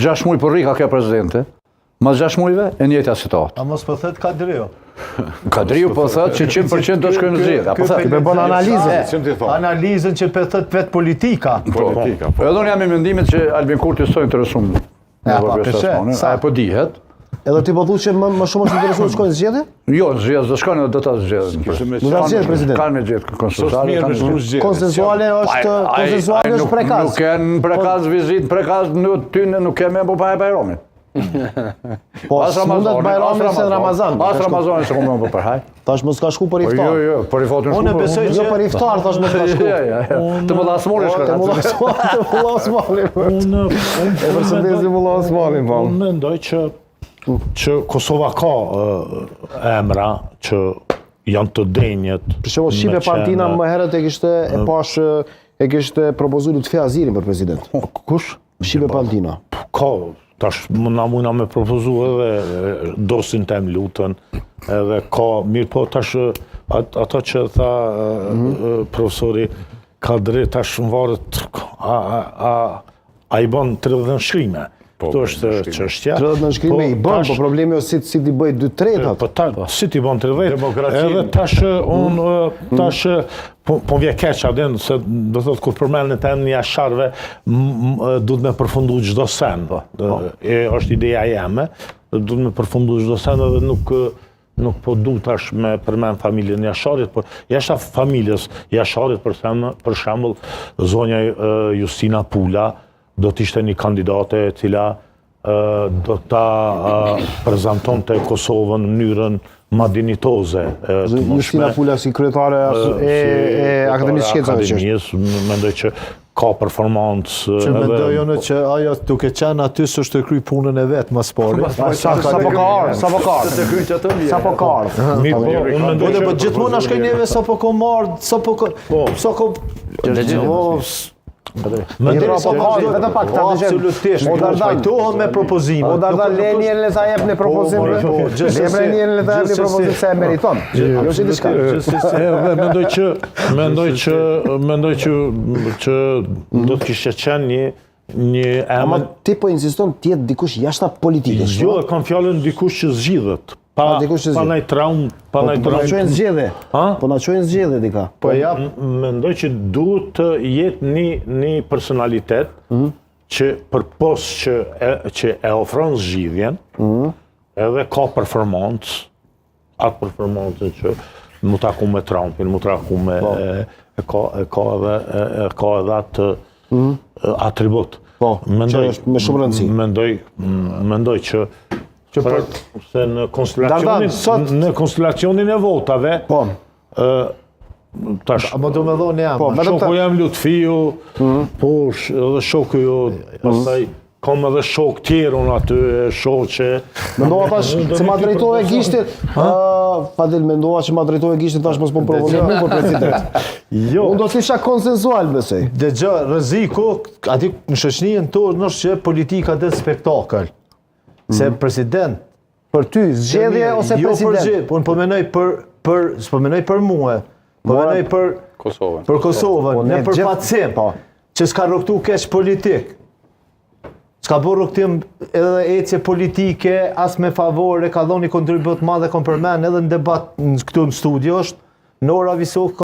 6 muaj për rika ke prezidente, mas 6 muajve e njëjta situatë. A mos po thot Kadriu? Kadriu po thotë që 100% do shkojnë në zgjedhje. Apo thotë? Të bën analizën. Analizën që po thot vet politika. Politika. Edhe unë jam i mendimit që Albin Kurti s'o interesum. Sa po dihet. Edhe ti po thu që më shumë është interesuar të shkojnë në zgjedhje? Jo, në zgjedhje do shkojnë, do ta zgjedhin. Do ta zgjedhin president. Kanë me gjetë konsensuale, konsensuale është prekaz. Nuk kanë prekaz vizit, prekaz në ty nuk kemë po pa Bajramin. Po mundet Bajrami se Ramazan. As Ramazani se komë po për haj. Tash mos ka shku për iftar. Jo, për iftarin. Unë besoj që për iftar tash mos ka shku. Të mullasmoni shkon. Të mullasmoni. E përshëndesim mullasmonin po. Unë mendoj që Kosova ka emra që janë të denjët. Për shembull Shqipe Partina më herët e kishte propozuar Lutfi Azirin për president. Kush? Shqipe Partina. Ka, tash muna me propozu edhe dosin tem lutën, edhe ka, mirë po tash ata që tha profesori Kadri tash më varet a i ban 30 shkrime. Këto është çështja. 30 shkrime i bën, po problemi është si t'i bëj 2/3. Po si t'i bën 30? Edhe tash unë po vje keq adin, se do thotë kur përmendet emri i Jasharëve, duhet me përfundu çdo sen. Është ideja jeme, duhet me përfundu çdo sen edhe nuk po du tash me përmend familjen Jasharit, por jashta familjes Jasharit për shembull zonja Justina Pula do t'ishte një kandidate e cila do ta prezantonte Kosovën në mënyrën ma dinitoze. Justina Pula si kryetare e Akademisë Shkencave që është. Mendoj që ka performancë. Që mendoj unë që ajo duke qenë aty s'është të kryj punën e vet më pari. Sa po ka ardhur. Sa po ka ardhur. Unë mendoj që gjithmonë na shkoj neve sa po ka marrë, sa po vetëm pak ta dëgjoj. Absolutisht. Fajtohen me propozime. O Dardal Leniel le ta jep në propozim. Leniel le ta jep në propozim se e meriton. Jo si diçka. Mendoj që do të kishte qenë një Ama ti po insiston të jetë dikush jashta politikës. Jo, kam fjalën dikush që zgjidhet. Pa naj traumë, Po na çojnë zgjedhje. Po na çojnë zgjedhje dika. Po ja, mendoj që duhet të jetë një personalitet që përpos që e ofron zgjidhjen, edhe ka performancë, atë performancën që mu taku me Trumpin, mu taku me ka edhe atë atribut. Po, që është me shumë rëndësi. Mendoj që se në konstelacionin e votave, tash, shoku jam Lutfiu, po edhe shoku ju, pastaj kam edhe shok tjerë unë aty, shoqe. Mendova tash se ma drejtove gishtit, Fadil mendova që ma drejtove gishtit tash mos po provokoj për president. Jo. Unë do të isha konsensual besoj. Dëgjoj, rreziku aty në shoqërinë tonë është që politika dhe spektakël. Se president për ty zgjedhje ose president? Po unë po menoj për mua, po menoj për Kosovën, ne për pacim, që s'ka rrugtu keq politik. S'ka bërë rrugtim edhe ecje politike, as me favore, ka dhënë një kontribut madh e kom përmend edhe në debat këtu në studio është Nora Visok.